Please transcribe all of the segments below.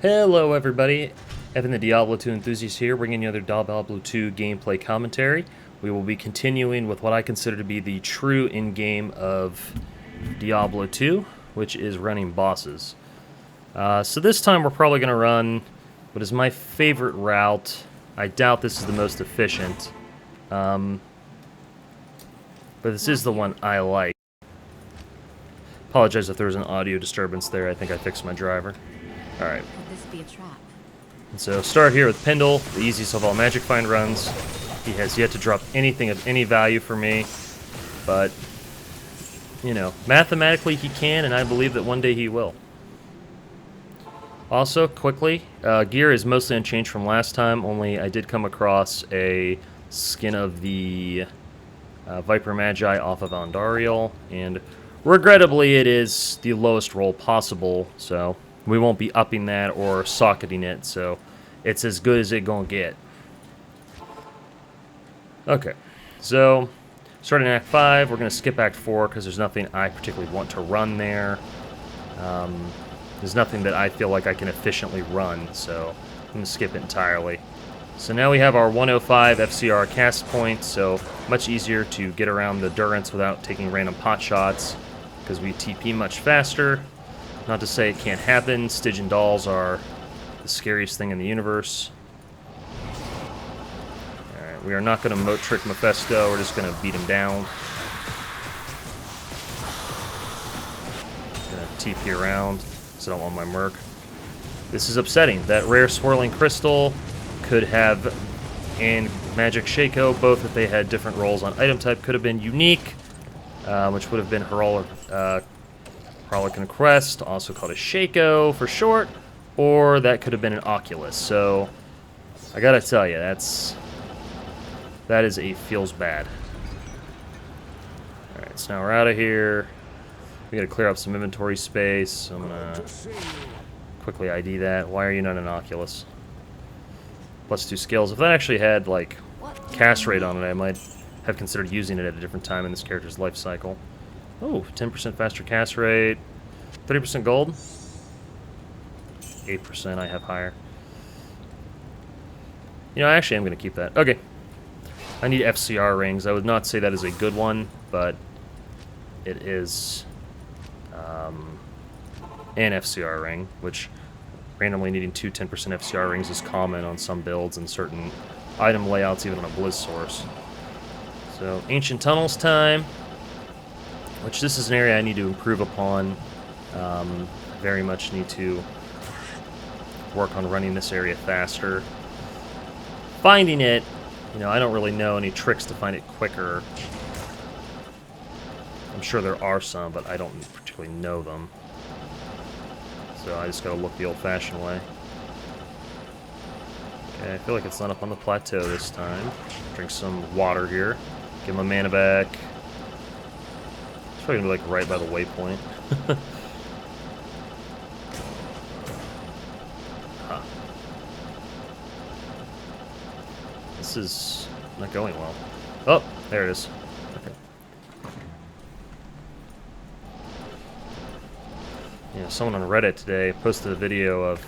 Hello everybody, Evan the Diablo 2 enthusiast here, bringing you another Diablo 2 gameplay commentary. We will be continuing with what I consider to be the true in-game of Diablo 2, which is running bosses. So this time we're probably going to run what is my favorite route. I doubt this is the most efficient, but this is the one I like. Apologize if there was an audio disturbance there. I think I fixed my driver. Alright. Could this be a trap? So start here with Pindle, the easiest of all Magic Find runs. He has yet to drop anything of any value for me, but, you know, mathematically he can, and I believe that one day he will. Also, quickly, gear is mostly unchanged from last time, only I did come across a skin of the Viper Magi off of Andariel, and regrettably it is the lowest roll possible, so we won't be upping that or socketing it, so it's as good as it gonna get. Okay, so starting Act 5, we're gonna skip Act 4 because there's nothing I particularly want to run there. There's nothing that I feel like I can efficiently run, so I'm gonna skip it entirely. So now we have our 105 FCR cast point, so much easier to get around the Durance without taking random pot shots because we TP much faster. Not to say it can't happen. Stygian dolls are the scariest thing in the universe. Alright, we are not going to moat trick Mephisto. We're just going to beat him down. Going to TP around, so I don't want my merc. This is upsetting. That rare swirling crystal could have, and Magic Shaco, both if they had different roles on item type, could have been unique, which would have been Heroic Conquest, also called a Shaco for short, or that could have been an Oculus. So I gotta tell you, feels bad. All right, so now we're out of here. We gotta clear up some inventory space. So I'm gonna quickly ID that. Why are you not an Oculus? +2 skills. If that actually had like cast rate on it, I might have considered using it at a different time in this character's life cycle. Oh, 10% faster cast rate, 30% gold, 8% I have higher. You know, I actually am going to keep that. Okay. I need FCR rings. I would not say that is a good one, but it is an FCR ring, which randomly needing 10% FCR rings is common on some builds and certain item layouts, even on a Blizz source. So, Ancient Tunnels time. Which this is an area I need to improve upon. Very much need to work on running this area faster. Finding it, you know, I don't really know any tricks to find it quicker. I'm sure there are some, but I don't particularly know them. So I just gotta look the old-fashioned way. Okay, I feel like it's not up on the plateau this time. Drink some water here. Get my mana back. It's probably gonna be like right by the waypoint. Huh. This is not going well. Oh, there it is. Okay. Yeah, someone on Reddit today posted a video of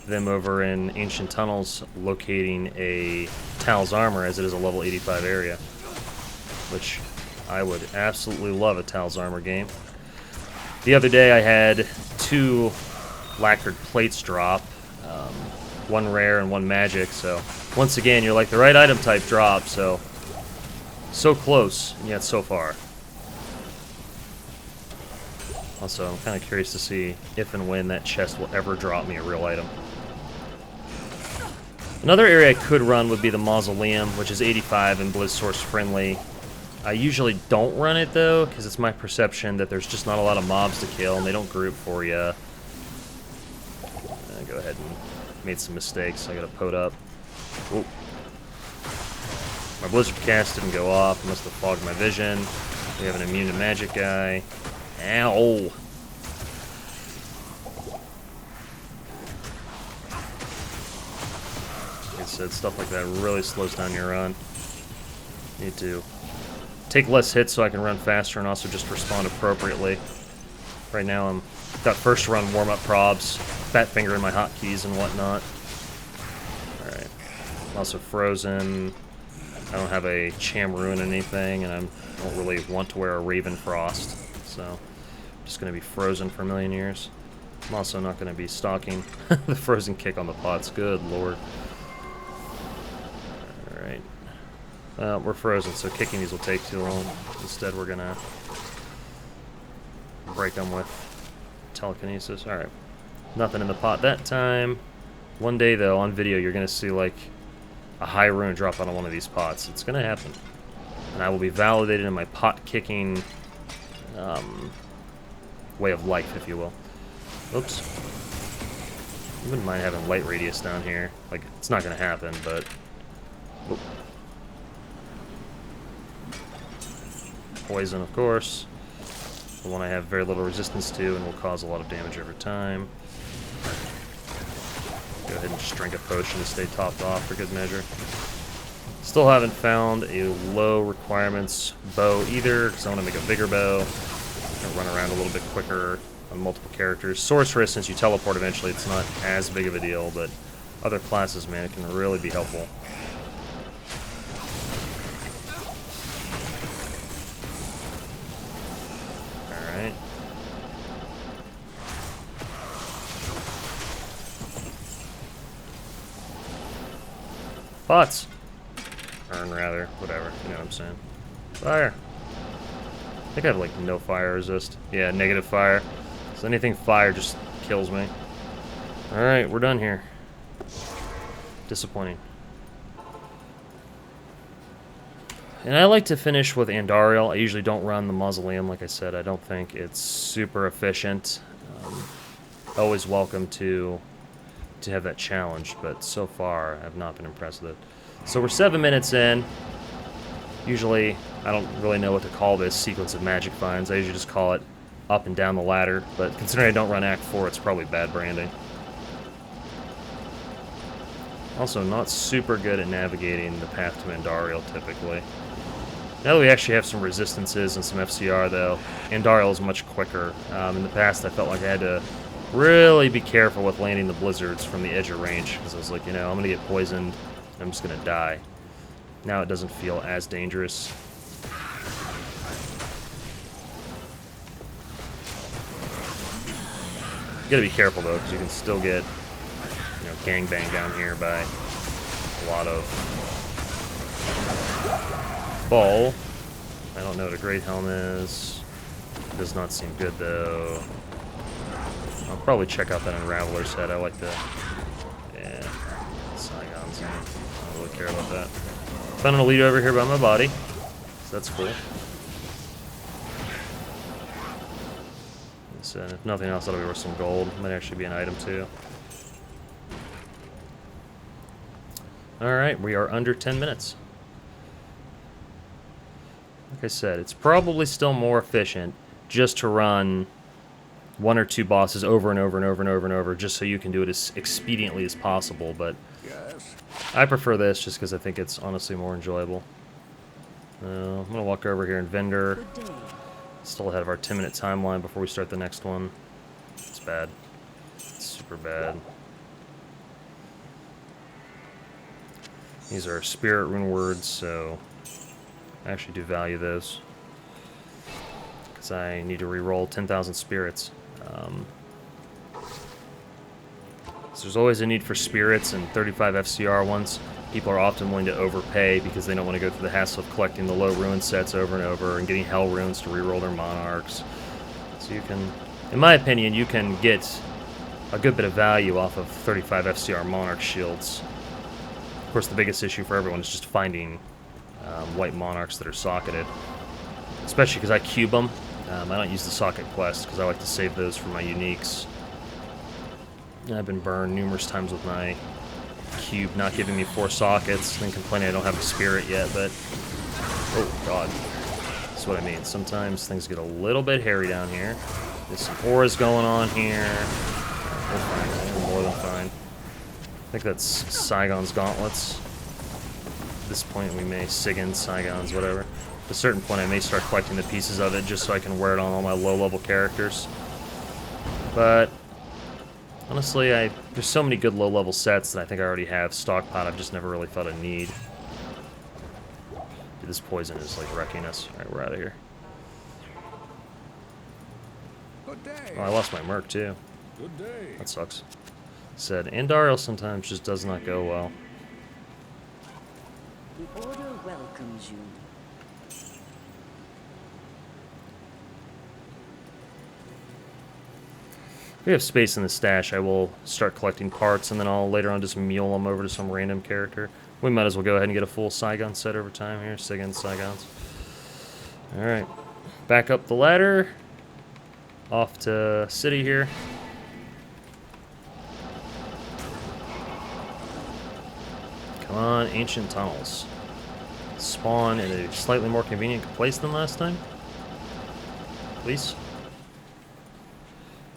them over in Ancient Tunnels locating a Tal's Armor, as it is a level 85 area, which I would absolutely love a Tal's Armor game. The other day I had 2 lacquered plates drop, one rare and one magic, so once again you're like the right item type drop, so close and yet so far. Also, I'm kind of curious to see if and when that chest will ever drop me a real item. Another area I could run would be the Mausoleum, which is 85 and Blizz source friendly. I usually don't run it though, because it's my perception that there's just not a lot of mobs to kill and they don't group for you. Go ahead and made some mistakes. I got to pot up. Ooh. My Blizzard cast didn't go off. I must have fogged my vision. We have an immune to magic guy. Ow! Like I said, stuff like that really slows down your run. Need to take less hits so I can run faster and also just respond appropriately. Right now I'm got first run warm-up probs. fat finger in my hotkeys and whatnot. Alright. I'm also frozen. I don't have a Chamroon or anything, and I don't really want to wear a Raven Frost. So, I'm just going to be frozen for a million years. I'm also not going to be stalking the frozen kick on the pots. Good lord. Alright. We're frozen, so kicking these will take too long. Instead, we're going to break them with telekinesis. Alright. Nothing in the pot that time. One day, though, on video, you're going to see, like, a high rune drop out of one of these pots. It's going to happen. And I will be validated in my pot-kicking way of life, if you will. Oops. I wouldn't mind having light radius down here. Like, it's not going to happen, but... Oop. Poison, of course. The one I have very little resistance to and will cause a lot of damage every time. Go ahead and just drink a potion to stay topped off for good measure. Still haven't found a low requirements bow either, because I want to make a bigger bow. And run around a little bit quicker on multiple characters. Sorceress, since you teleport eventually, it's not as big of a deal, but other classes, man, it can really be helpful. Alright. Pots! Burn, rather. Whatever. You know what I'm saying. Fire! I think I have, like, no fire resist. Yeah, negative fire. So anything fire just kills me. Alright, we're done here. Disappointing. And I like to finish with Andariel. I usually don't run the Mausoleum, like I said. I don't think it's super efficient. Always welcome to have that challenge, but so far I've not been impressed with it. So we're 7 minutes in. Usually, I don't really know what to call this sequence of magic finds. I usually just call it up and down the ladder, but considering I don't run Act 4, it's probably bad branding. Also, not super good at navigating the path to Andariel, typically. Now that we actually have some resistances and some FCR, though, Andariel is much quicker. In the past, I felt like I had to really be careful with landing the blizzards from the edge of range, because I was like, you know, I'm going to get poisoned, and I'm just going to die. Now it doesn't feel as dangerous. You gotta be careful, though, because you can still get, you know, gangbang down here by a lot of ball. I don't know what a Great Helm is. It does not seem good, though. I'll probably check out that Unraveler set. I like the... Yeah. Saigons. I don't really care about that. Found an elite over here by my body. So that's cool. So if nothing else, that'll be worth some gold. Might actually be an item, too. Alright, we are under 10 minutes. Like I said, it's probably still more efficient just to run 1 or 2 bosses over and over and over and over and over, just so you can do it as expediently as possible, but I prefer this just because I think it's honestly more enjoyable. I'm going to walk over here and vendor. Still ahead of our 10-minute timeline before we start the next one. It's bad. It's super bad. These are spirit rune words, so I actually do value those. Because I need to re-roll 10,000 spirits. So there's always a need for spirits and 35 FCR ones. People are often willing to overpay because they don't want to go through the hassle of collecting the low rune sets over and over and getting hell runes to re-roll their monarchs. So you can, in my opinion, you can get a good bit of value off of 35 FCR monarch shields. Of course, the biggest issue for everyone is just finding white monarchs that are socketed. Especially because I cube them. I don't use the socket quest because I like to save those for my uniques. I've been burned numerous times with my cube not giving me 4 sockets, and then complaining I don't have a spirit yet, but... Oh, God. That's what I mean. Sometimes things get a little bit hairy down here. There's some auras going on here. We're fine. We're more than fine. I think that's Saigon's gauntlets. At this point, we may Sigyn, Saigons, whatever. At a certain point, I may start collecting the pieces of it just so I can wear it on all my low-level characters. But Honestly, there's so many good low-level sets that I think I already have stockpiled. I've just never really felt a need. Dude, this poison is like wrecking us. Alright, we're out of here. Oh, I lost my merc too. Good day. That sucks. Said Andariel sometimes just does not go well. The Order welcomes you. If we have space in the stash, I will start collecting parts, and then I'll later on just mule them over to some random character. We might as well go ahead and get a full Saigon set over time here. Sig Saigons. Alright. Back up the ladder. Off to city here. Come on, ancient tunnels. Spawn in a slightly more convenient place than last time. Please.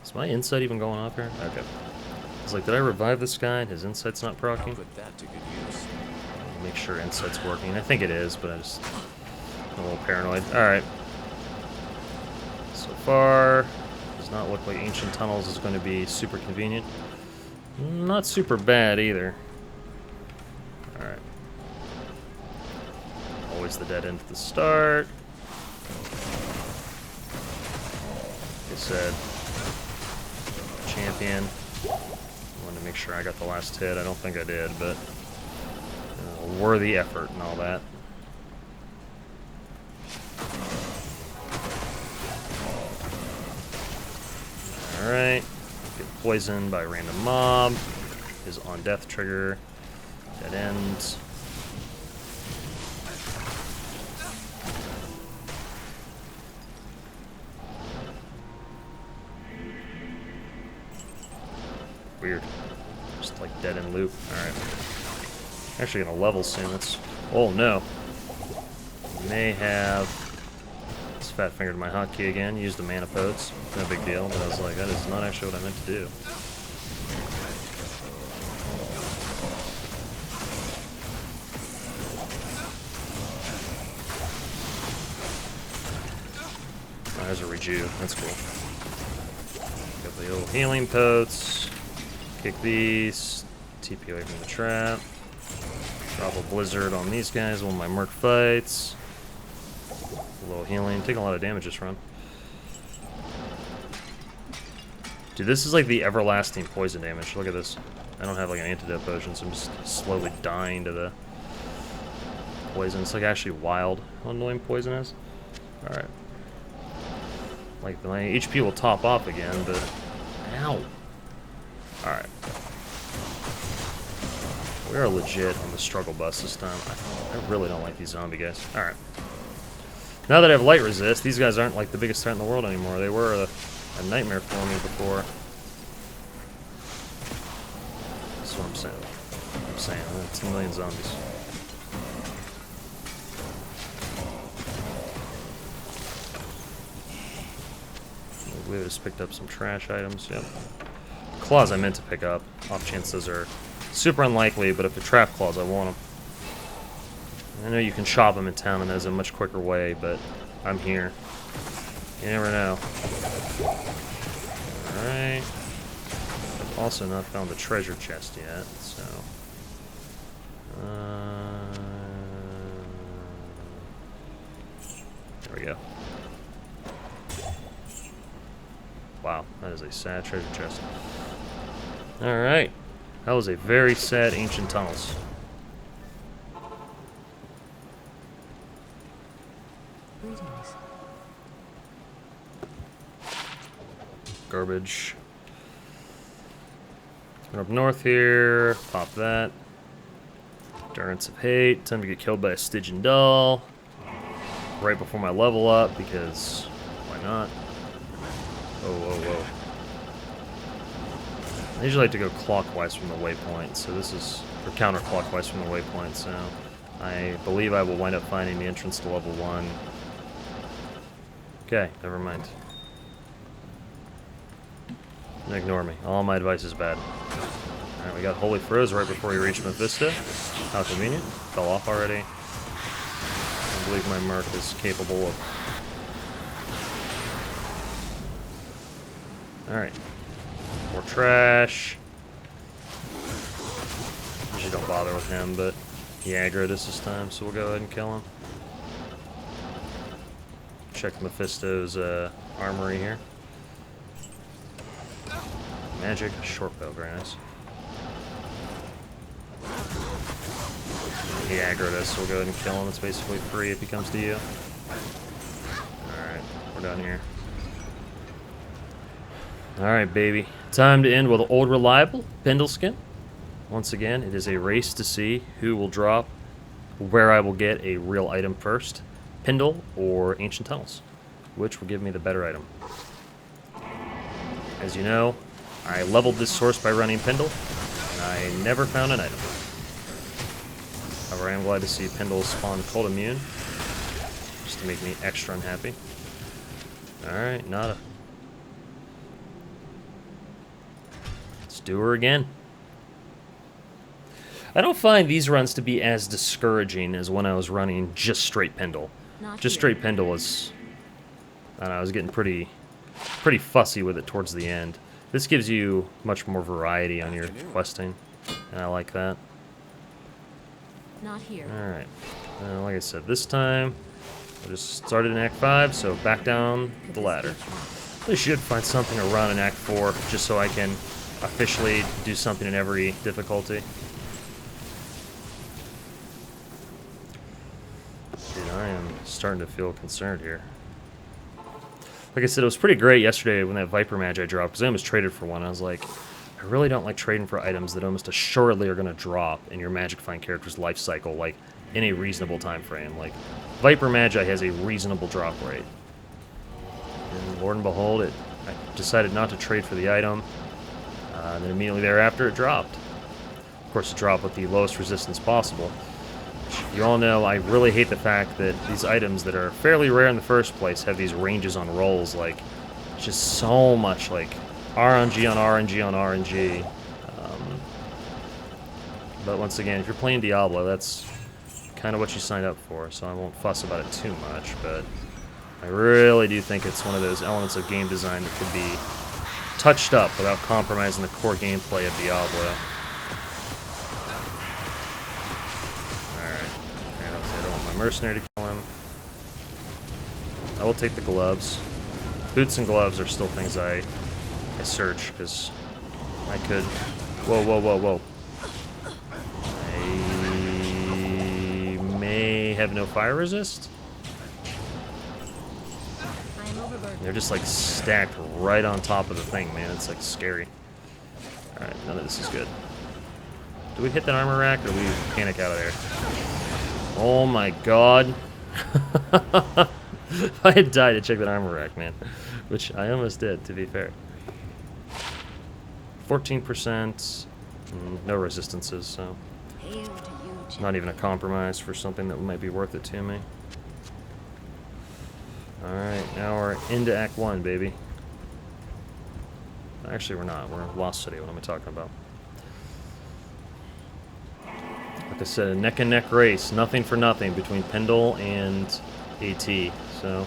Is my insight even going off here? Okay. I was like, did I revive this guy and his insight's not proccing? Put that to good use. Make sure insight's working. I think it is, but I'm just a little paranoid. Alright. So far, does not look like ancient tunnels is going to be super convenient. Not super bad either. Alright. Always the dead end at the start. Like I said, champion. I wanted to make sure I got the last hit. I don't think I did, but worthy effort and all that. Alright. Get poisoned by a random mob. His on death trigger. Dead ends. Weird. Just like dead end loop. Alright. Actually gonna level soon. That's. Oh no. May have. Just fat fingered my hotkey again. Used the mana potes. No big deal, but I was like, that is not actually what I meant to do. Oh, there's a reju. That's cool. Got the little healing potes. Kick these. TP away from the trap. Drop a blizzard on these guys while my merc fights. A little healing. Taking a lot of damage this run. Dude, this is like the everlasting poison damage. Look at this. I don't have like an antidote potion, so I'm just slowly dying to the poison. It's like actually wild how annoying poison is. Alright. Like my HP will top off again, but ow. Alright. We are legit on the struggle bus this time. I really don't like these zombie guys. Alright. Now that I have light resist, these guys aren't like the biggest threat in the world anymore. They were a nightmare for me before. That's what I'm saying. It's a million zombies. We just picked up some trash items. Yep. Claws I meant to pick up. Off chance those are super unlikely, but if they're trap claws, I want them. I know you can shop them in town, and that is a much quicker way, but I'm here. You never know. Alright. I've also not found the treasure chest yet, so... there we go. Wow, that is a sad treasure chest. Alright. That was a very sad ancient tunnels. Garbage. We're up north here. Pop that. Endurance of Hate. Time to get killed by a Stygian Doll. Right before my level up, because why not? Whoa, whoa, whoa. I usually like to go clockwise from the waypoint, so this is, or counterclockwise from the waypoint, so I believe I will wind up finding the entrance to level 1. Okay, never mind. Ignore me. All my advice is bad. Alright, we got Holy Froze right before we reach Mephisto. How convenient. Fell off already. I believe my merc is capable of... Alright. more trash. Usually don't bother with him, but he aggroed us this time, so we'll go ahead and kill him. Check Mephisto's armory here. Magic, short bow, very nice. He aggroed us, so we'll go ahead and kill him. It's basically free if he comes to you. Alright, we're done here. Alright, baby. Time to end with old reliable Pindle skin. Once again, it is a race to see who will drop, where I will get a real item first. Pindle or Ancient Tunnels, which will give me the better item. As you know, I leveled this source by running Pindle, and I never found an item. However, I am glad to see Pindle spawn Cold Immune, just to make me extra unhappy. Alright, nada. Let's do her again. I don't find these runs to be as discouraging as when I was running just straight Pindle. Just straight Pindle was... I don't know, I was getting pretty fussy with it towards the end. This gives you much more variety on your questing, and I like that. Not here. Alright. Like I said, this time, I just started in Act 5, so back down the ladder. I should find something to run in Act 4, just so I can officially do something in every difficulty. Dude, I am starting to feel concerned here. Like I said, it was pretty great yesterday when that Viper Magi dropped, because I almost traded for one. I was like, I really don't like trading for items that almost assuredly are going to drop in your Magicifying character's life cycle, like, in a reasonable time frame. Like, Viper Magi has a reasonable drop rate. And Lord and behold, I decided not to trade for the item, and then immediately thereafter it dropped. Of course, it dropped with the lowest resistance possible. You all know I really hate the fact that these items that are fairly rare in the first place have these ranges on rolls, like, just so much, like, RNG on RNG on RNG. But once again, if you're playing Diablo, that's kind of what you signed up for, so I won't fuss about it too much, but I really do think it's one of those elements of game design that could be touched up without compromising the core gameplay of Diablo. I don't want my mercenary to kill him. I will take the gloves. Boots and gloves are still things I search, because I could... Whoa, whoa, whoa, whoa. I may have no fire resist? They're just, like, stacked right on top of the thing, man. It's, like, scary. Alright, none of this is good. Do we hit that armor rack, or do we panic out of there? Oh my god. I had died to check that armor rack, man. Which I almost did, to be fair. 14%, no resistances, so not even a compromise for something that might be worth it to me. Alright, now we're into Act 1, baby. Actually, we're not. We're in Lost City. What am I talking about? Like I said, a neck-and-neck race. Nothing for nothing between Pindle and AT. So,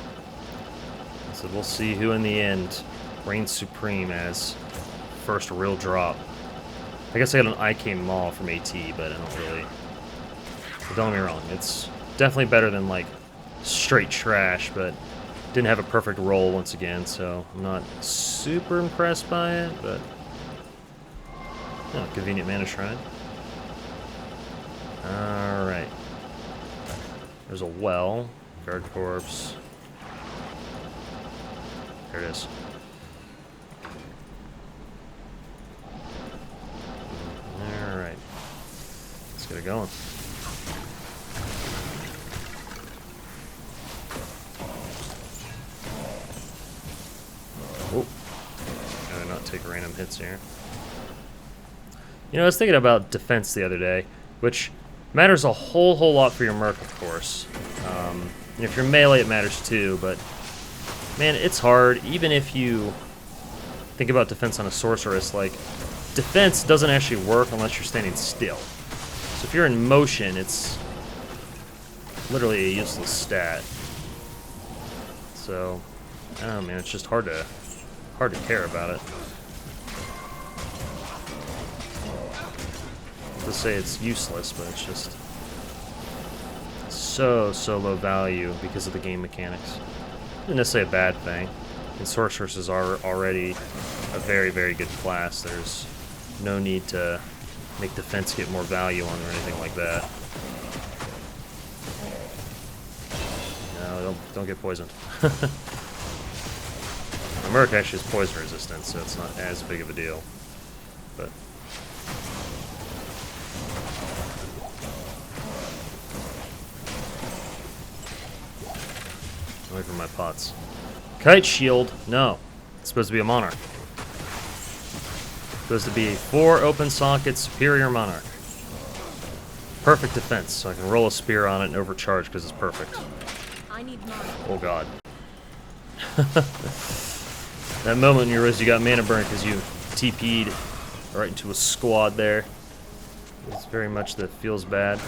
I said we'll see who in the end reigns supreme as first real drop. I guess I got an IK Maul from AT, but I don't really... Don't get me wrong, it's definitely better than, like, straight trash, but didn't have a perfect roll once again, so I'm not super impressed by it, but... Oh, convenient mana shrine. Alright. There's a well. Guard corpse. There it is. Alright. Let's get it going. Oh. Gotta not take random hits here. You know, I was thinking about defense the other day, which matters a whole lot for your Merc, of course. And if you're melee, it matters too, but man, it's hard. Even if you think about defense on a Sorceress, like, defense doesn't actually work unless you're standing still. So if you're in motion, it's literally a useless stat. So, I don't know, man, it's just hard to care about it. to say it's useless, but it's just so low value because of the game mechanics. Not necessarily a bad thing. And sorceresses are already a very good class. There's no need to make defense get more value on or anything like that. No, don't get poisoned. Merc actually is poison resistant, so it's not as big of a deal. But away from my pots. Kite shield? No. It's supposed to be a monarch. It's supposed to be 4 open socket superior monarch. Perfect defense, so I can roll a spear on it and overcharge because it's perfect. I need monarch. Oh god. That moment you realize you got mana burn because you TP'd right into a squad there. It's very much that feels bad.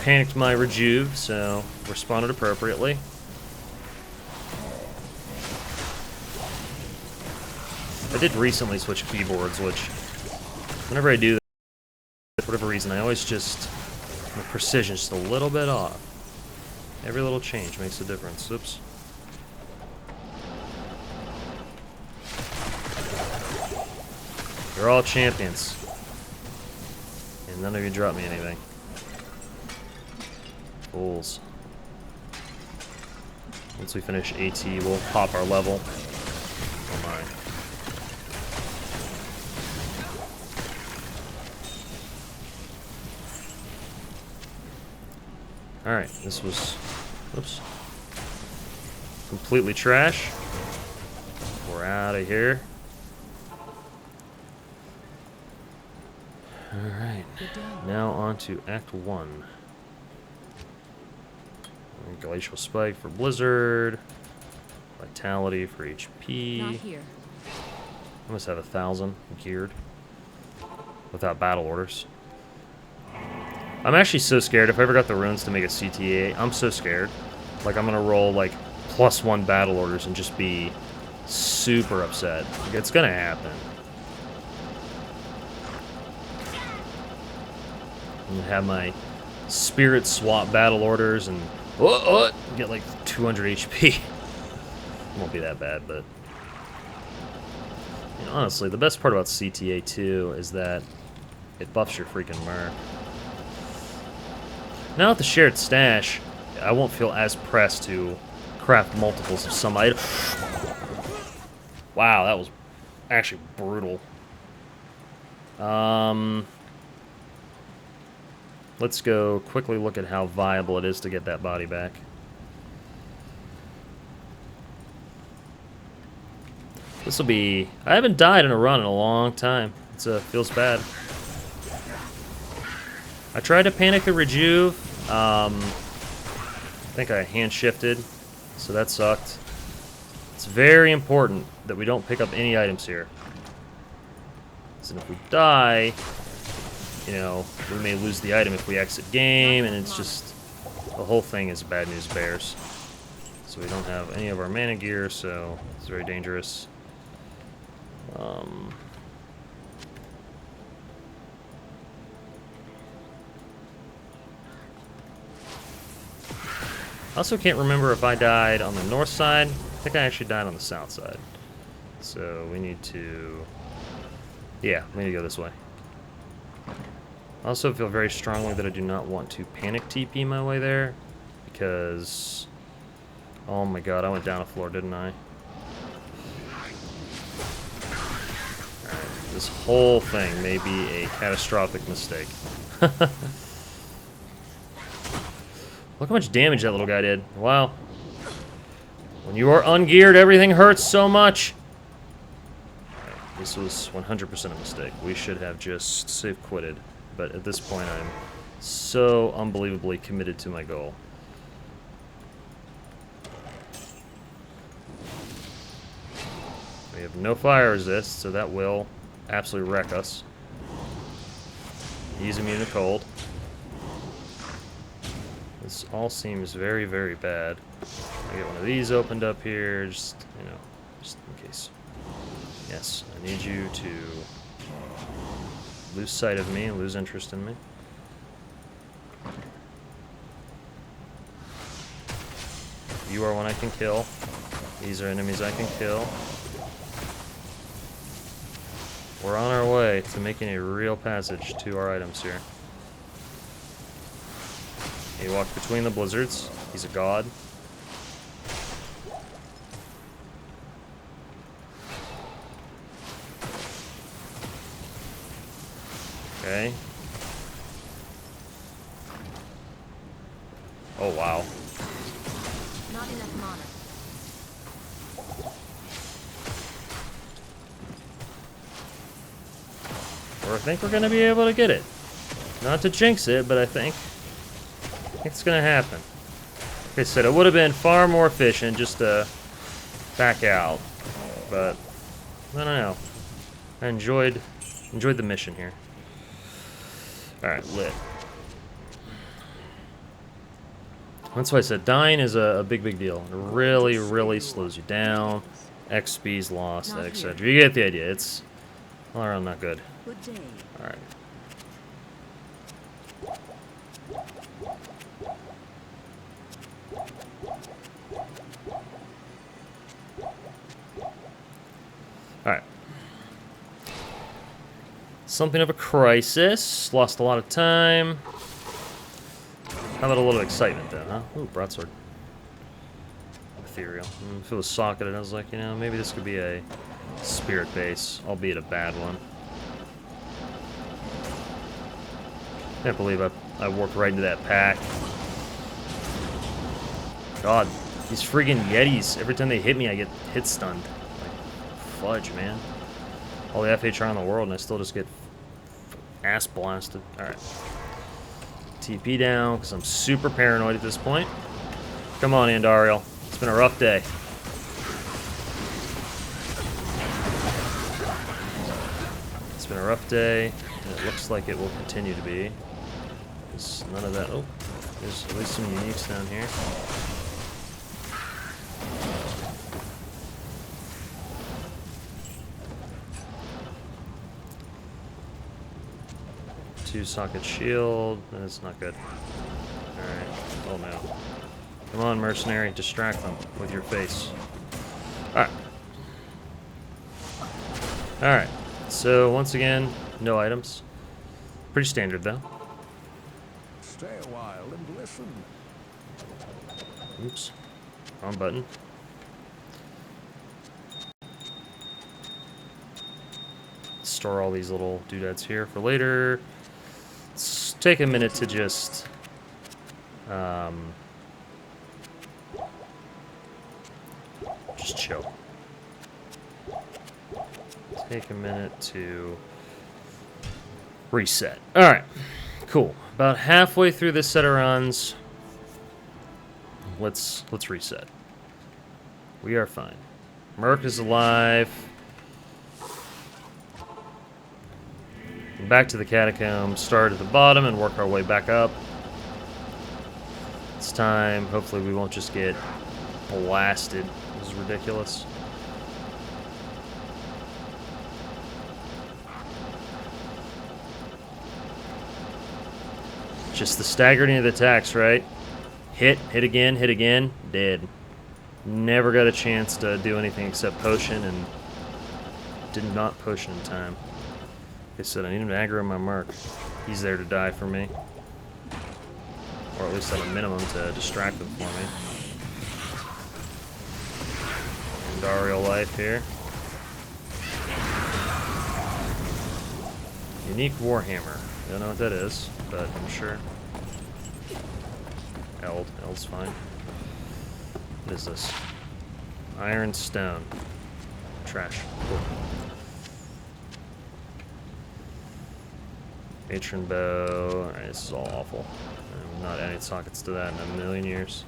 Panicked my rejuve, so responded appropriately. I did recently switch keyboards, which whenever I do that, for whatever reason, I always just, my precision just a little bit off. Every little change makes a difference. Oops. You're all champions. And none of you drop me anything. Fools. Once we finish AT, we'll pop our level. Oh my. Alright, this was, oops, completely trash. We're out of here. Alright, now on to Act 1. Glacial Spike for Blizzard. Vitality for HP. Not here. I must have 1,000 geared. Without battle orders. I'm actually so scared. If I ever got the runes to make a CTA, I'm so scared. Like, I'm gonna roll, like, +1 battle orders and just be super upset. Like, it's gonna happen. I'm gonna have my spirit swap battle orders and get like 200 HP. Won't be that bad, but you know, honestly, the best part about CTA 2 is that it buffs your freaking Merc. Now with the shared stash, I won't feel as pressed to craft multiples of some item. Wow, that was actually brutal. Let's go quickly look at how viable it is to get that body back. This will be... I haven't died in a run in a long time. It feels bad. I tried to panic the rejuve. I think I hand shifted, so that sucked. It's very important that we don't pick up any items here. So if we die, you know, we may lose the item if we exit game, and it's just, the whole thing is bad news bears. So we don't have any of our mana gear, so it's very dangerous. I also can't remember if I died on the north side. I think I actually died on the south side. So we need to... yeah, we need to go this way. I also feel very strongly that I do not want to panic TP my way there. Because... oh my god, I went down a floor, didn't I? Alright, this whole thing may be a catastrophic mistake. Look how much damage that little guy did. Wow. When you are ungeared, everything hurts so much. Right, this was 100% a mistake. We should have just safe quitted. But at this point, I'm so unbelievably committed to my goal. We have no fire resist, so that will absolutely wreck us. He's immune to cold. This all seems very, very bad. I get one of these opened up here, just, you know, just in case. Yes, I need you to lose sight of me, lose interest in me. You are one I can kill. These are enemies I can kill. We're on our way to making a real passage to our items here. He walked between the blizzards. He's a god. Okay. Oh, wow. Not enough mana. Or I think we're going to be able to get it. Not to jinx it, but I think it's going to happen. Like I said, it would have been far more efficient just to back out. But, I don't know. I enjoyed the mission here. Alright, lit. That's why I said dying is a big deal. It really, really slows you down. XP's lost, etc. You get the idea. It's all around not good. Good day. Alright. Alright. Something of a crisis. Lost a lot of time. How about a little excitement then, huh? Ooh, broadsword. Ethereal. If it was socketed, I was like, you know, maybe this could be a spirit base, albeit a bad one. Can't believe I walked right into that pack. God, these friggin' Yetis, every time they hit me, I get hit stunned. Like, fudge, man. All the FHR in the world, and I still just get ass blasted. Alright. TP down, because I'm super paranoid at this point. Come on, Andariel. It's been a rough day. It's been a rough day, and it looks like it will continue to be. There's none of that. Oh, there's at least some uniques down here. Two-socket shield. That's not good. Alright. Oh no. Come on, mercenary. Distract them with your face. Alright. Alright. So, once again, no items. Pretty standard, though. Stay a while and listen. Oops. Wrong button. Store all these little doodads here for later. Let's take a minute to just chill. Take a minute to reset. Alright, cool. About halfway through this set of runs, let's reset. We are fine. Merc is alive. Back to the catacombs, start at the bottom and work our way back up. This time, hopefully we won't just get blasted. This is ridiculous. Just the staggering of the attacks, right? Hit again, dead. Never got a chance to do anything except potion, and did not potion in time. Like I said, I need him to aggro my Merc. He's there to die for me. Or at least at a minimum to distract them for me. Andariel life here. Unique Warhammer. Don't know what that is, but I'm sure. Eld's fine. What is this? Iron Stone. Trash. Cool. Matron bow. Alright, this is all awful. I'm not adding sockets to that in a million years.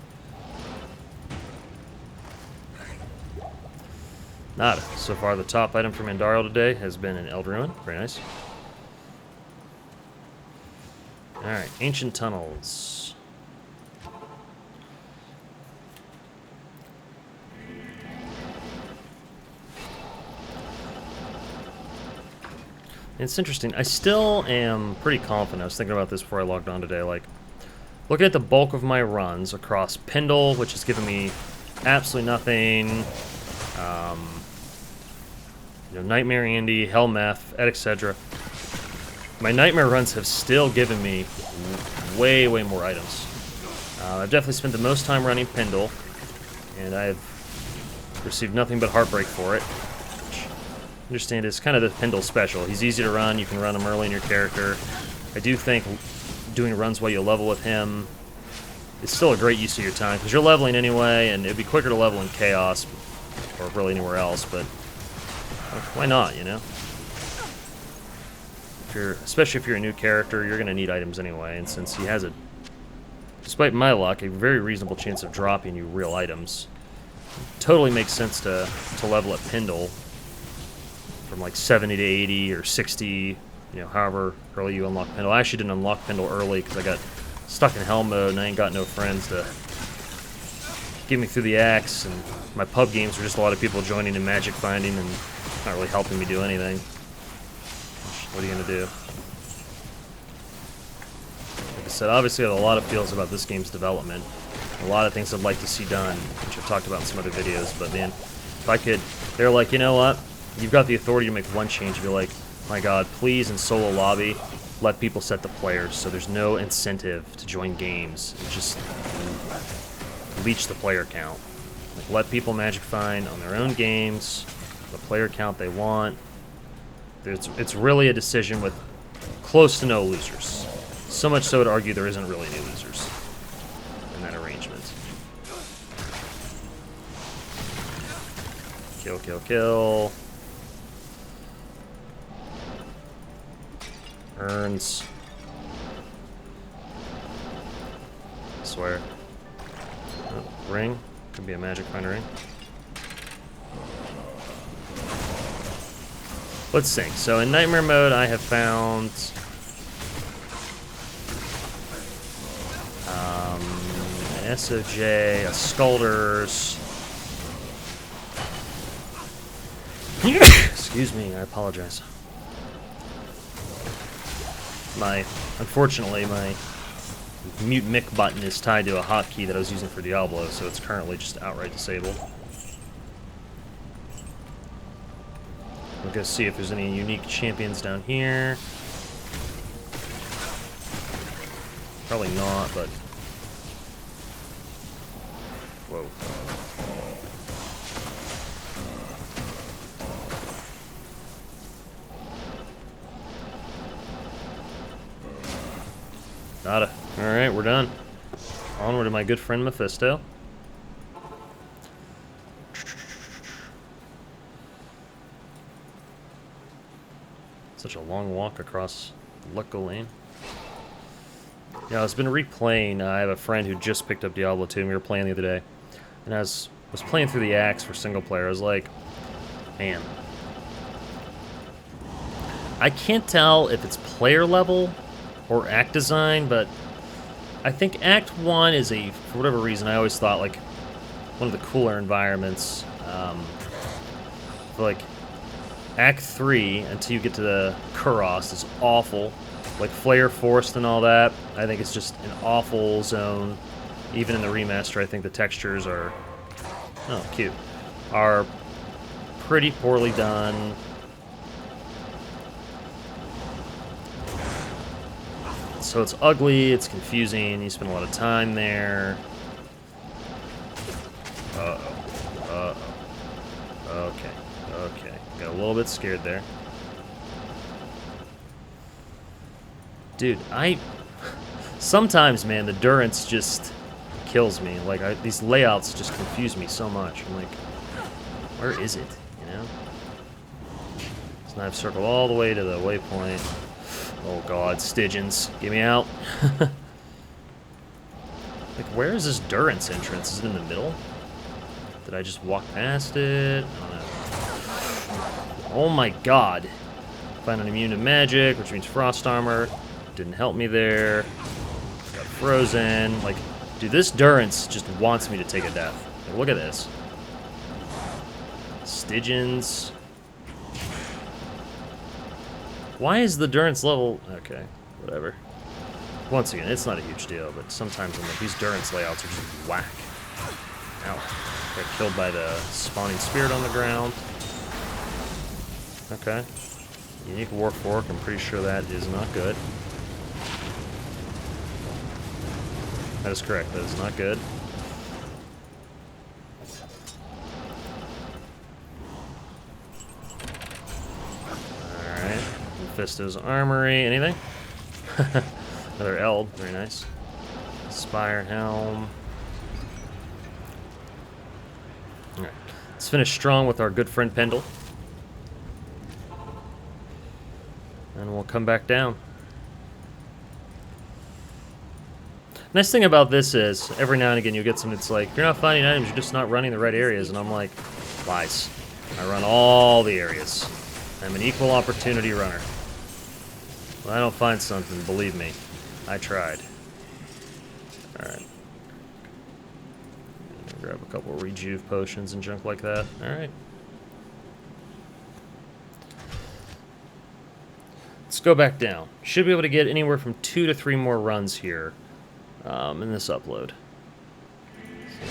Nada. So far, the top item from Andariel today has been an Eld Ruin. Very nice. Alright, Ancient Tunnels. And it's interesting. I still am pretty confident. I was thinking about this before I logged on today. Like, looking at the bulk of my runs across Pindle, which has given me absolutely nothing. You know, Nightmare Andy, Hell Meth, etc. My Nightmare runs have still given me way, way more items. I've definitely spent the most time running Pindle, and I've received nothing but heartbreak for it. Which, I understand is kind of the Pindle special. He's easy to run, you can run him early in your character. I do think doing runs while you level with him is still a great use of your time, because you're leveling anyway, and it'd be quicker to level in Chaos, or really anywhere else, but why not, you know? Especially if you're a new character, you're going to need items anyway, and since he has a, despite my luck, a very reasonable chance of dropping you real items, totally makes sense to level at Pindle from like 70 to 80 or 60, you know, however early you unlock Pindle. I actually didn't unlock Pindle early because I got stuck in hell mode and I ain't got no friends to get me through the axe, and my pub games were just a lot of people joining in magic finding and not really helping me do anything. What are you gonna do? Like I said, obviously I have a lot of feels about this game's development. A lot of things I'd like to see done, which I've talked about in some other videos, but man, if I could, they're like, you know what? You've got the authority to make one change. Be like, my god, please, in solo lobby, let people set the players so there's no incentive to join games. And just leech the player count. Like, let people magic find on their own games, the player count they want. It's really a decision with close to no losers. So much so to argue there isn't really any losers in that arrangement. Kill, kill, kill. Urns. I swear. Oh, ring. Could be a magic finder ring. Let's think. So in Nightmare mode, I have found an SOJ, a Skulders. Excuse me, I apologize. Unfortunately, my mute mic button is tied to a hotkey that I was using for Diablo, so it's currently just outright disabled. We'll go see if there's any unique champions down here. Probably not, but... Whoa. Nada. Alright, we're done. Onward to my good friend Mephisto. Such a long walk across Lucko Lane. Yeah, I've been replaying. I have a friend who just picked up Diablo 2, and we were playing the other day. And I was playing through the axe for single player. I was like, man. I can't tell if it's player level or act design, but I think Act 1 is for whatever reason, I always thought, like, one of the cooler environments. Like, Act 3, until you get to the Kuros, is awful. Like, Flare Forest and all that, I think it's just an awful zone. Even in the remaster, I think the textures are, oh, cute, are pretty poorly done. So it's ugly, it's confusing, you spend a lot of time there. Uh-oh. Uh-oh. Okay. Got a little bit scared there. Dude, sometimes, man, the Durance just kills me. Like, these layouts just confuse me so much. I'm like, where is it, you know? So now I've circled all the way to the waypoint. Oh god, Stygians, get me out. Like, where is this Durance entrance? Is it in the middle? Did I just walk past it? I don't know. Oh my god. Find an immune to magic, which means frost armor. Didn't help me there. Got frozen. Like, dude, this Durance just wants me to take a death. Like, look at this. Stygians. Why is the Durance level... Okay, whatever. Once again, it's not a huge deal, but sometimes these Durance layouts are just whack. Ow. Got killed by the spawning spirit on the ground. Okay. Unique War Fork, I'm pretty sure that is not good. That is correct, that is not good. Alright. Mephisto's Armory. Anything? Another Eld, very nice. Spire Helm. Alright. Let's finish strong with our good friend Pindle. And we'll come back down. Nice thing about this is, every now and again you'll get something that's like, you're not finding items, you're just not running the right areas. And I'm like, lies. I run all the areas. I'm an equal opportunity runner. When I don't find something, believe me, I tried. Alright. Grab a couple rejuve potions and junk like that. Alright. Let's go back down. Should be able to get anywhere from 2 to 3 more runs here in this upload. So,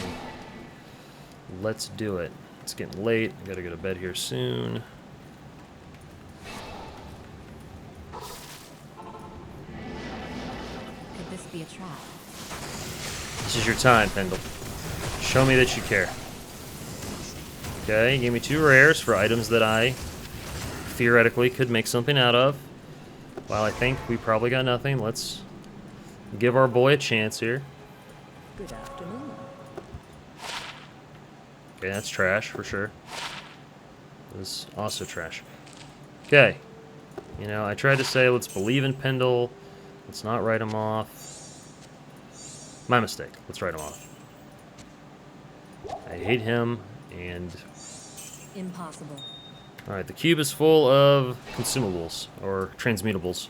let's do it. It's getting late. I gotta go to bed here soon. Could this be a trap? This is your time, Pindle. Show me that you care. Okay, you gave me 2 rares for items that I theoretically could make something out of. While I think we probably got nothing, let's give our boy a chance here. Good afternoon. Okay, that's trash for sure. This is also trash. Okay. You know, I tried to say let's believe in Pindle. Let's not write him off. My mistake. Let's write him off. I hate him, and... Impossible. Alright, the cube is full of consumables, or transmutables.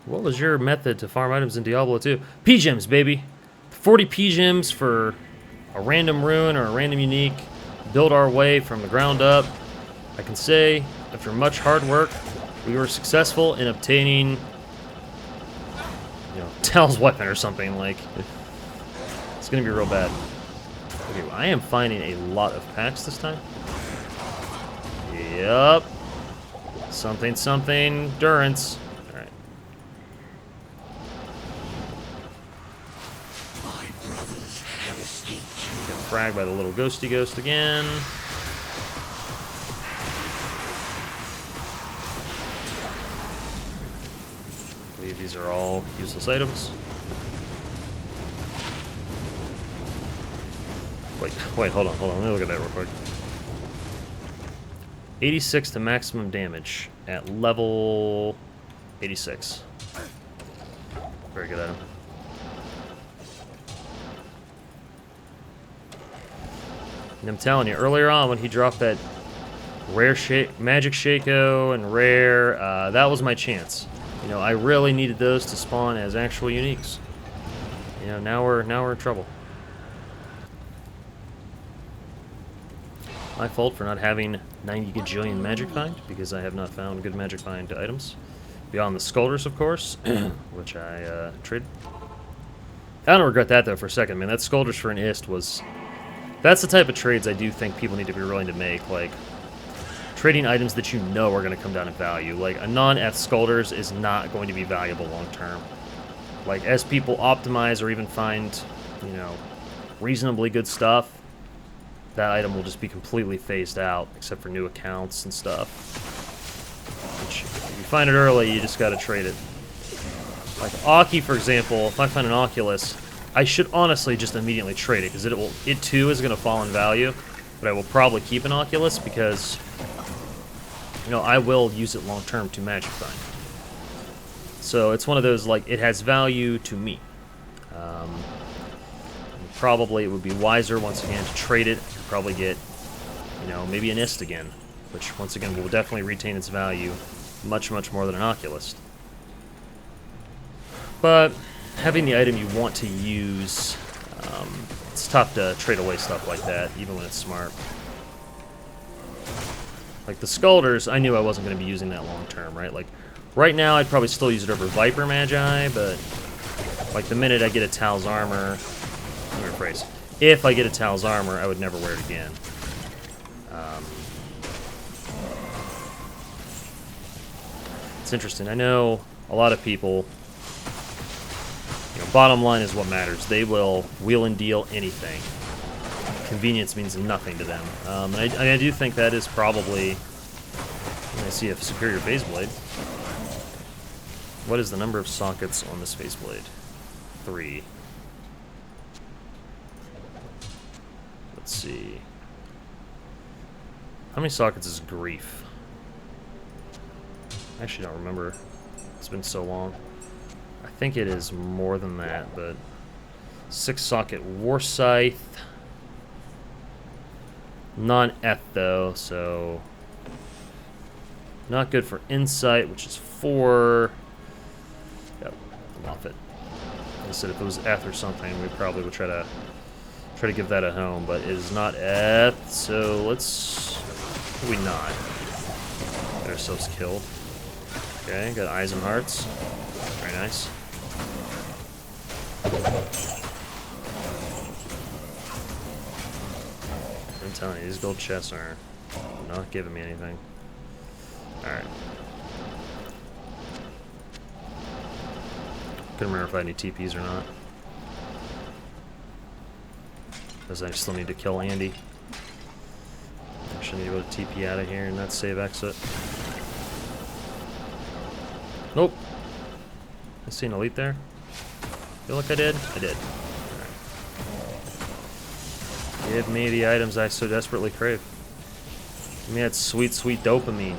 What was your method to farm items in Diablo 2? P-gems, baby! 40 P-gems for a random rune or a random unique. Build our way from the ground up. I can say, after much hard work, we were successful in obtaining, you know, Tal's weapon or something. Like, it's gonna be real bad. Okay, I am finding a lot of packs this time. Yep. Something, Durance. Alright. Get fragged by the little ghosty ghost again. I believe these are all useless items. Wait, hold on. Let me look at that real quick. 86 to maximum damage at level 86. Very good item. And I'm telling you, earlier on when he dropped that rare magic Shaco and rare, that was my chance. You know, I really needed those to spawn as actual uniques. You know, now we're in trouble. My fault for not having 90 gajillion magic find, because I have not found good magic find items. Beyond the Scolders, of course, which I traded. I don't regret that, though, for a second, man. That Scolders for an Ist was... That's the type of trades I do think people need to be willing to make, like... Trading items that you know are going to come down in value. Like, a non-F Scolders is not going to be valuable long-term. Like, as people optimize or even find, you know, reasonably good stuff, that item will just be completely phased out, except for new accounts and stuff. Which, if you find it early, you just gotta trade it. Like Aki, for example, if I find an Oculus, I should honestly just immediately trade it, because it too is gonna fall in value. But I will probably keep an Oculus because, you know, I will use it long term to magic find. So it's one of those, like, it has value to me. Probably it would be wiser, once again, to trade it. Probably get, you know, maybe an Ist again, which, once again, will definitely retain its value much, much more than an Oculus. But having the item you want to use, it's tough to trade away stuff like that, even when it's smart. Like the Scalders, I knew I wasn't going to be using that long term, right? Like right now, I'd probably still use it over Viper Magi, but like the minute I get a Tal's armor, let me rephrase. If I get a Tal's armor, I would never wear it again. It's interesting. I know a lot of people, you know, bottom line is what matters. They will wheel and deal anything. Convenience means nothing to them. And I do think that is probably, I see a superior phase blade. What is the number of sockets on this phase blade? 3. Let's see. How many sockets is Grief? I actually don't remember. It's been so long. I think it is more than that, but 6 socket War Scythe. Non-Eth though, so not good for Insight, which is 4. Yep, I'm off it. Like I said, if it was Eth or something, we probably would try to give that a home, but it is not Eth, so let's we not get ourselves killed. Okay, got Eyes and Hearts. Very nice. I'm telling you, these gold chests are not giving me anything. Alright. Couldn't remember if I had any TPs or not. Because I still need to kill Andy. Actually need to go to TP out of here and not save exit. Nope. I see an elite there. Feel like I did? I did. Alright. Give me the items I so desperately crave. Give me that sweet, sweet dopamine.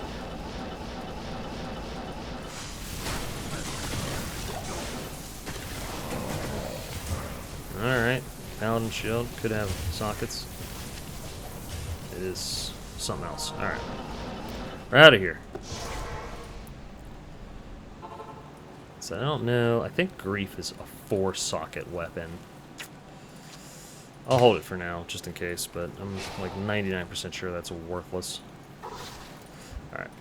Alright. Paladin shield. Could have sockets. It is something else. Alright. We're out of here. So I don't know. I think Grief is a 4-socket weapon. I'll hold it for now, just in case, but I'm like 99% sure that's worthless. Alright.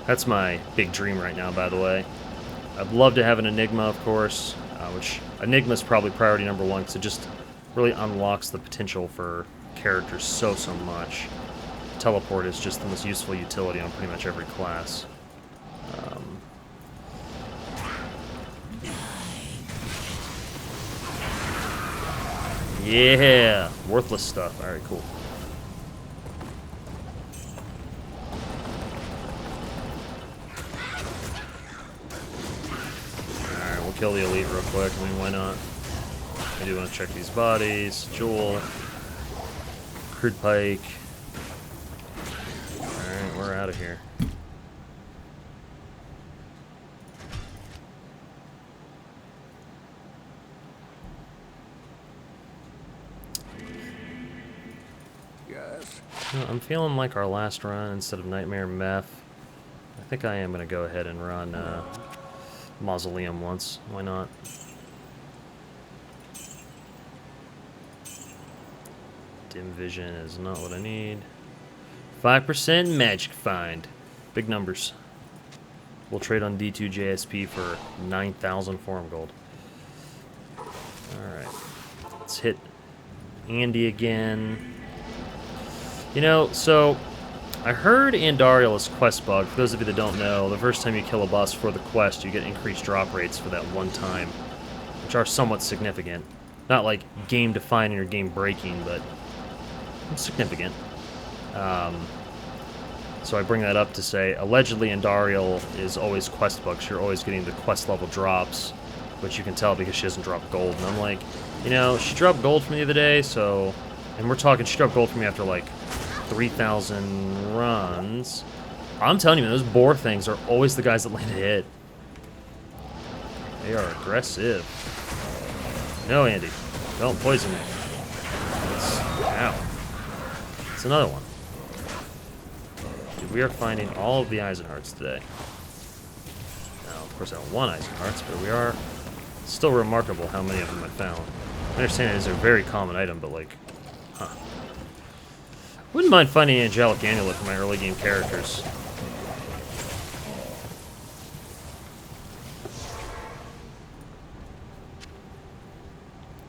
That's my big dream right now, by the way. I'd love to have an Enigma, of course, which Enigma is probably priority number 1 because it just really unlocks the potential for characters so much. Teleport is just the most useful utility on pretty much every class. Yeah, worthless stuff. All right, cool. All right, we'll kill the elite real quick. I mean, why not? I do want to check these bodies. Jewel, crude pike. Alright, we're out of here. Yes. Well, I'm feeling like our last run instead of Nightmare Meth. I think I am going to go ahead and run Mausoleum once. Why not? Dim Vision is not what I need. 5% Magic Find. Big numbers. We'll trade on D2 JSP for 9,000 Forum Gold. Alright. Let's hit Andy again. You know, so I heard Andariel is quest bug. For those of you that don't know, the first time you kill a boss for the quest, you get increased drop rates for that one time, which are somewhat significant. Not like game defining or game breaking, but significant. So I bring that up to say, allegedly Andariel is always quest bugs. You're always getting the quest level drops, which you can tell because she doesn't drop gold. And I'm like, you know, she dropped gold from me the other day, so, and we're talking, she dropped gold from me after like 3,000 runs. I'm telling you, man, those boar things are always the guys that land a hit. They are aggressive. No, Andy, don't poison me. Ow. It's another one. Dude, we are finding all of the Eyes and Hearts today. Now, of course, I don't want Eyes and Hearts, but we are still remarkable how many of them I found. I understand it is a very common item, but like, huh. Wouldn't mind finding an angelic amulet for my early game characters.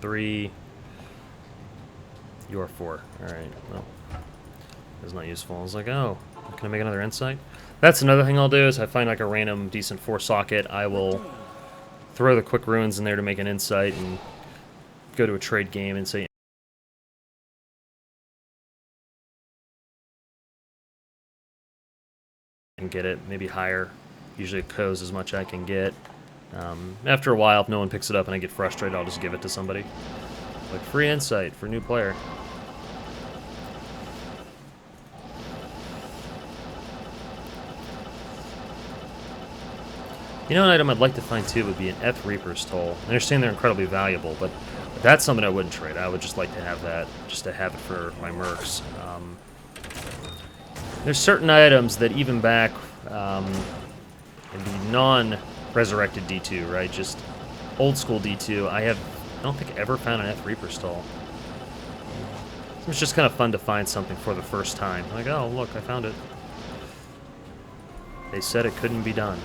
Three. You are 4. Alright, well. That's not useful. I was like, oh, can I make another insight? That's another thing I'll do is I find like a random decent 4 socket. I will throw the quick ruins in there to make an insight and go to a trade game and say and get it, maybe higher. Usually it goes as much I can get. After a while, if no one picks it up and I get frustrated, I'll just give it to somebody. Like, free insight for new player. You know, an item I'd like to find too would be an F Reaper's Toll. I understand they're incredibly valuable, but that's something I wouldn't trade. I would just like to have that, just to have it for my mercs. There's certain items that even back in the non-resurrected D2, right, just old school D2, I don't think I ever found an F Reaper's Toll. It's just kind of fun to find something for the first time. Like, oh, look, I found it. They said it couldn't be done.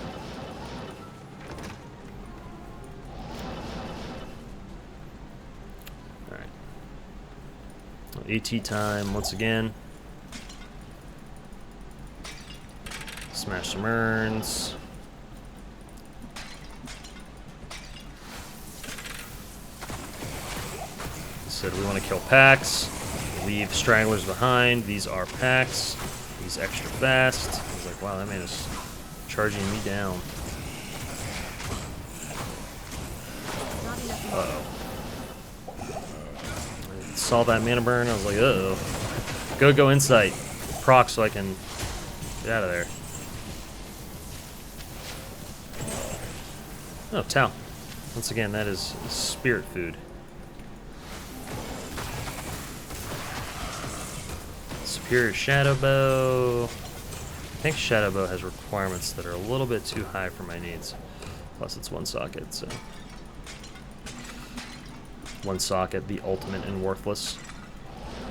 AT time once again. Smash some urns. Said we want to kill packs. Leave stragglers behind. These are packs. He's extra fast. I was like, wow, that man is charging me down. Uh-oh. Saw that mana burn, I was like, uh-oh. Go insight. Proc so I can get out of there. Oh, Tau. Once again, that is spirit food. Superior Shadow Bow. I think Shadow Bow has requirements that are a little bit too high for my needs. Plus it's 1 socket, so... 1 socket, the ultimate and worthless.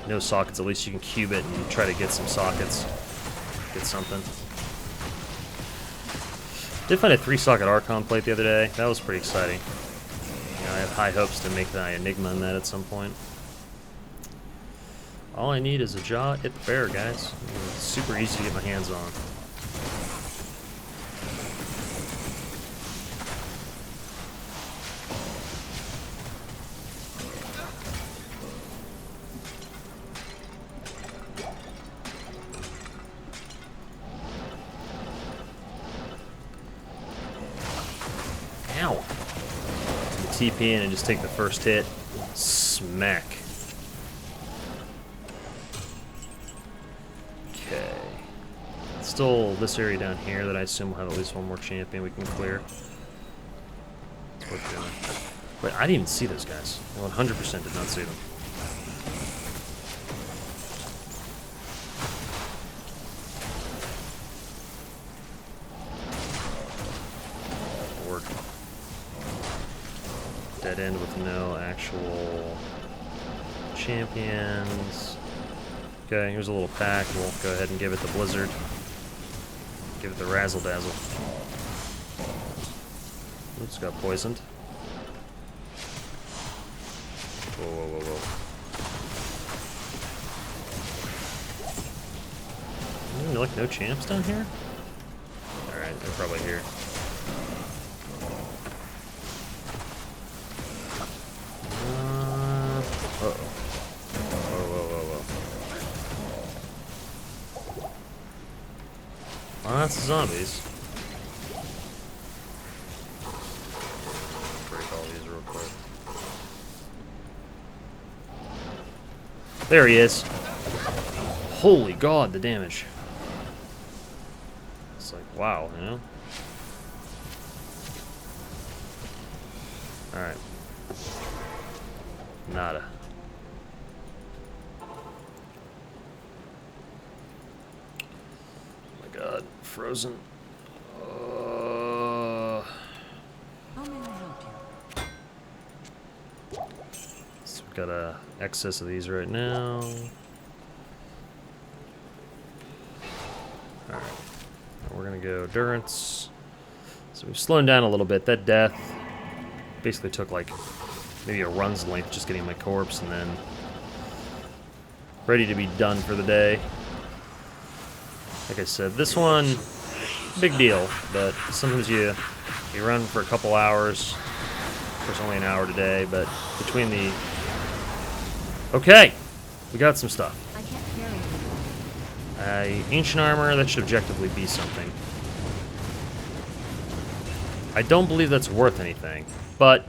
No sockets, at least you can cube it and try to get some sockets. Get something. Did find a 3-socket Archon plate the other day. That was pretty exciting. You know, I have high hopes to make the Enigma in that at some point. All I need is a jaw at the bear, guys. It's super easy to get my hands on. Ow! TP in and just take the first hit. Smack. Okay. Still this area down here that I assume will have at least 1 more champion we can clear. It's worth doing. Wait, I didn't even see those guys. I 100% did not see them. Dead end with no actual champions. Okay, here's a little pack. We'll go ahead and give it the Blizzard. Give it the Razzle Dazzle. Oops, got poisoned. Whoa, whoa, whoa, whoa. Like no champs down here? Alright, they're probably here. Uh-oh. Whoa, whoa, whoa, whoa. Well, that's zombies. Break all these real quick. There he is. Holy God, the damage. It's like, wow, you know? Alright. Nada. Oh my God, frozen. How may I help you? got a excess of these right now. Alright. We're gonna go endurance. So we've slowed down a little bit. That death basically took like maybe a run's length just getting my corpse and then ready to be done for the day. Like I said, this one, big deal, but sometimes you run for a couple hours. Of course, only an hour today, but between the... Okay! We got some stuff. I can't carry you. Ancient armor, that should objectively be something. I don't believe that's worth anything, but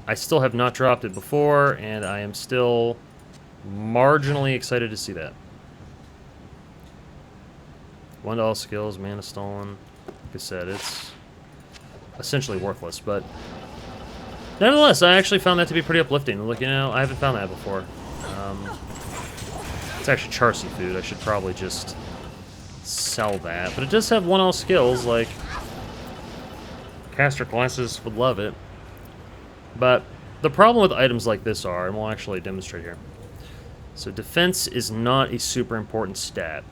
I still have not dropped it before, and I am still marginally excited to see that. $1 skills, mana stolen. Like I said, it's essentially worthless, but nevertheless, I actually found that to be pretty uplifting. Look, you know, I haven't found that before. It's actually char seafood. I should probably just sell that, but it does have 1L skills. Like caster classes would love it, but the problem with items like this are, and we'll actually demonstrate here. So defense is not a super important stat.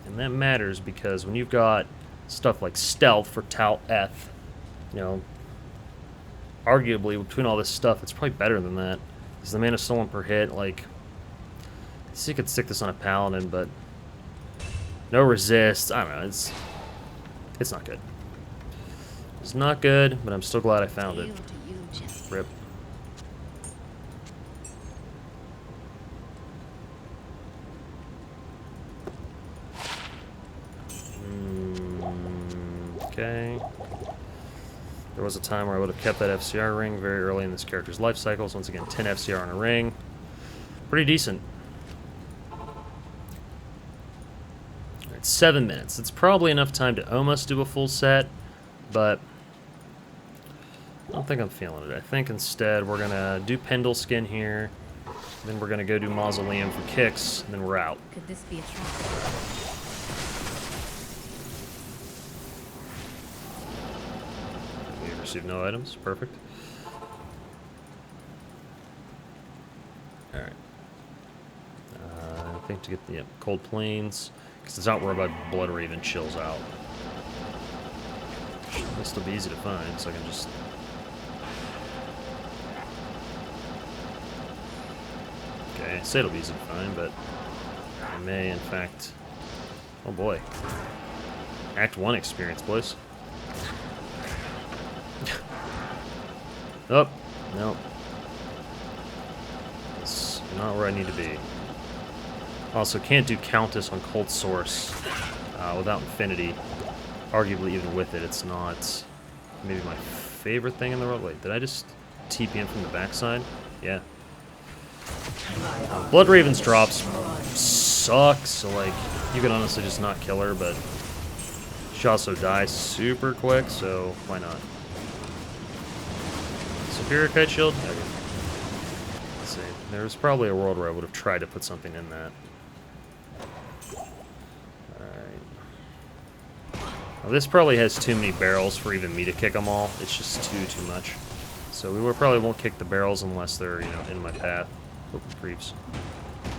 And that matters because when you've got stuff like stealth for Tal Eth, you know, arguably between all this stuff, it's probably better than that. Because the mana stolen per hit, like, I guess you could stick this on a paladin, but no resist. I don't know, it's not good. It's not good, but I'm still glad I found it. Rip. Okay. There was a time where I would have kept that FCR ring very early in this character's life cycle. So once again, 10 FCR on a ring. Pretty decent. Alright, 7 minutes. It's probably enough time to almost do a full set, but I don't think I'm feeling it. I think instead we're going to do Pindle skin here, then we're going to go do Mausoleum for kicks, and then we're out. Could this be a trap? Receive no items. Perfect. Alright. I think to get the Cold Plains, because it's not where my Blood Raven chills out. It'll still be easy to find, so I can just... Okay, I say it'll be easy to find, but I may, in fact... Oh boy. Act 1 experience, boys. Oh, no. It's not where I need to be. Also, can't do Countess on Cold Source without Infinity. Arguably, even with it, it's not maybe my favorite thing in the world. Wait, did I just TP in from the backside? Yeah. Blood Raven's drops suck, so like, you could honestly just not kill her, but she also dies super quick, so why not? Superior Kite Shield? Okay. Let's see. There was probably a world where I would have tried to put something in that. Alright. Well, this probably has too many barrels for even me to kick them all. It's just too much. So we probably won't kick the barrels unless they're, you know, in my path. Oh, creeps.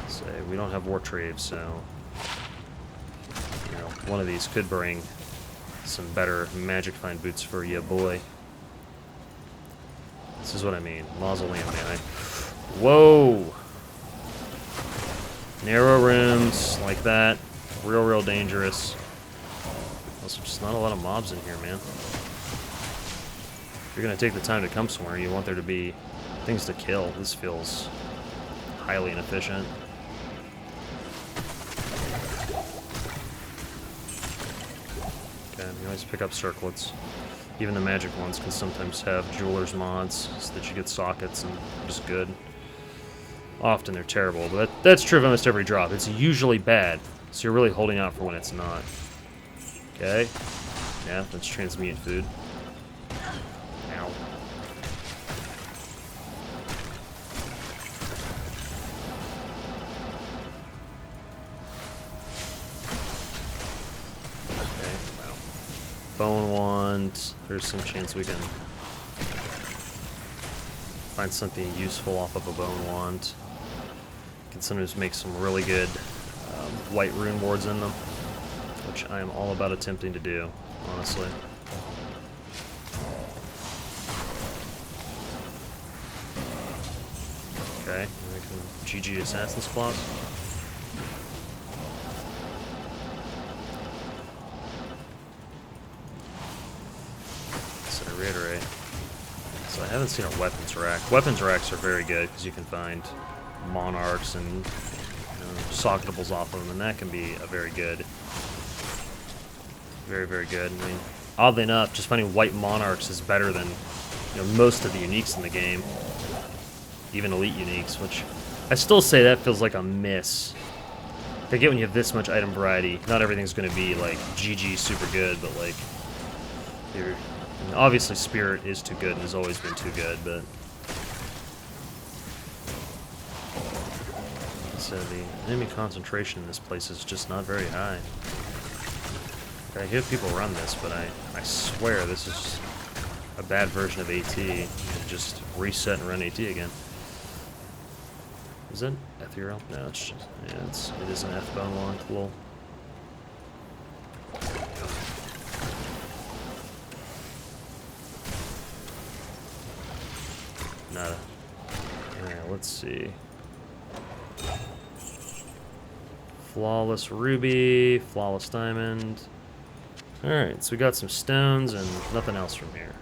Say, we don't have War Trave, so... You know, one of these could bring some better Magic Find boots for ya boy. This is what I mean. Mausoleum, man. Whoa! Narrow rooms, like that. Real dangerous. Also, just not a lot of mobs in here, man. If you're gonna take the time to come somewhere, you want there to be things to kill. This feels highly inefficient. Okay, you always pick up circlets. Even the magic ones can sometimes have jeweler's mods so that you get sockets and just good. Often they're terrible, but that's true of almost every drop. It's usually bad, so you're really holding out for when it's not. Okay. Yeah, that's transmute food. Ow. Okay, wow. Bone wand. There's some chance we can Find something useful off of a bone wand. Can sometimes make some really good white rune wards in them, which I am all about attempting to do, honestly. Okay, GG Assassin's Claws. So to reiterate, so I haven't seen a weapons rack. Weapons racks are very good because you can find monarchs and socketables off of them, and that can be a very good, very good. I mean, oddly enough, just finding white monarchs is better than most of the uniques in the game, even elite uniques, which I still say that feels like a miss. I get when you have this much item variety, not everything's going to be like GG super good, but like obviously Spirit is too good and has always been too good, but so the enemy concentration in this place is just not very high. I hear people run this, but I swear this is a bad version of AT. You just reset and run AT again. Is it ethereal? No, it's just, yeah, it is an F bone wand. Lol. Nada. Alright, let's see. Flawless ruby, flawless diamond. Alright, so we got some stones and nothing else from here.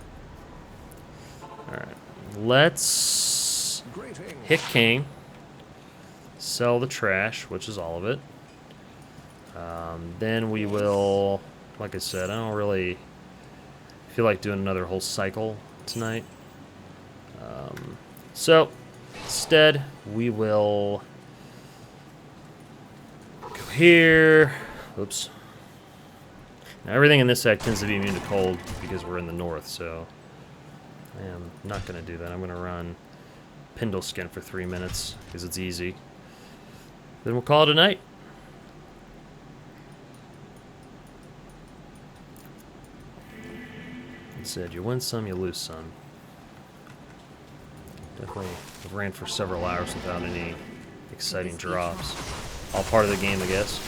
Alright, let's hit King. Sell the trash, which is all of it. Then we will, like I said, I don't really feel like doing another whole cycle tonight. So, instead, we will go here. Oops. Now, everything in this deck tends to be immune to cold because we're in the north, so I am not going to do that. I'm going to run Pindle Skin for 3 minutes because it's easy. Then we'll call it a night. Said you win some, you lose some. Definitely ran for several hours without any exciting drops. All part of the game, I guess.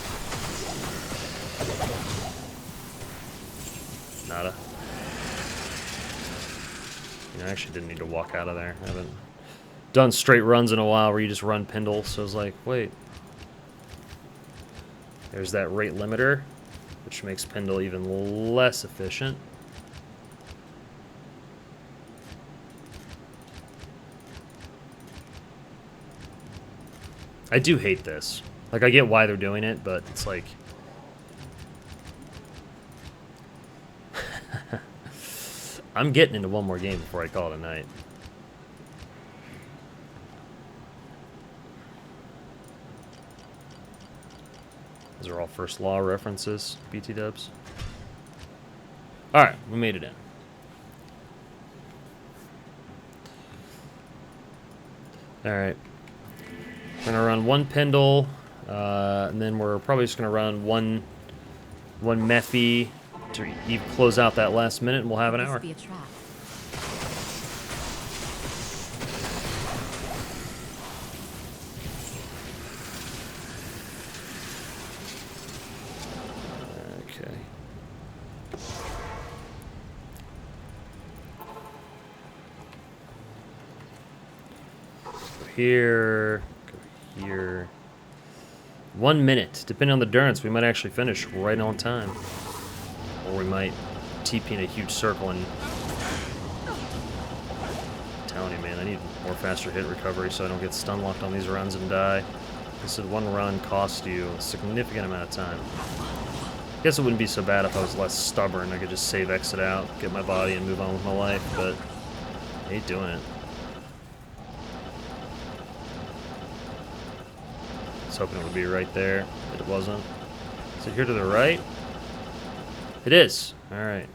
Nada. I actually didn't need to walk out of there. I haven't done straight runs in a while where you just run Pindle, so I was like, wait. There's that rate limiter, which makes Pindle even less efficient. I do hate this. Like, I get why they're doing it, but it's like... I'm getting into one more game before I call it a night. Those are all First Law references, BT dubs. Alright, we made it in. Alright. We're gonna run one Pindle, and then we're probably just gonna run one Mephi to close out that last minute, and we'll have an hour. Be a trap. Okay. Go here. Go here. 1 minute. Depending on the endurance, we might actually finish right on time. Or we might TP in a huge circle and... I'm telling you, man, I need more faster hit recovery so I don't get stun locked on these runs and die. This said one run costs you a significant amount of time. I guess it wouldn't be so bad if I was less stubborn. I could just save exit out, get my body, and move on with my life, but I hate doing it. I was hoping it would be right there, but it wasn't. Is it here to the right? It is. Alright.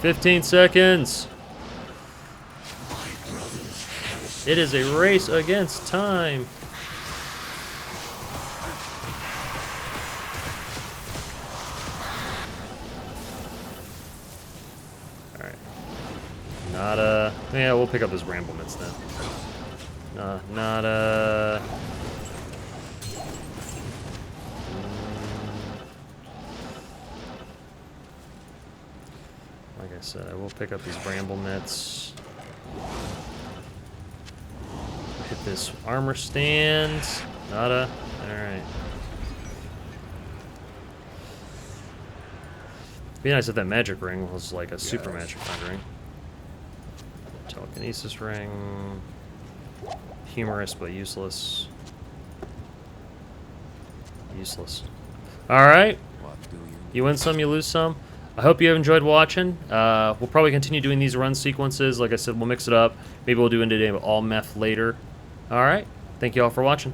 15 seconds. It is a race against time. Alright. Nada. Yeah, we'll pick up those ramble mitts then. Not like I said, I will pick up these bramble mitts. Hit this armor stand. Nada. Alright. Be nice if that magic ring was like a super magic ring. Telekinesis ring. Humorous but useless. Useless. Alright. You win some, you lose some. I hope you have enjoyed watching. We'll probably continue doing these run sequences. Like I said, we'll mix it up. Maybe we'll do into all meth later. Alright. Thank you all for watching.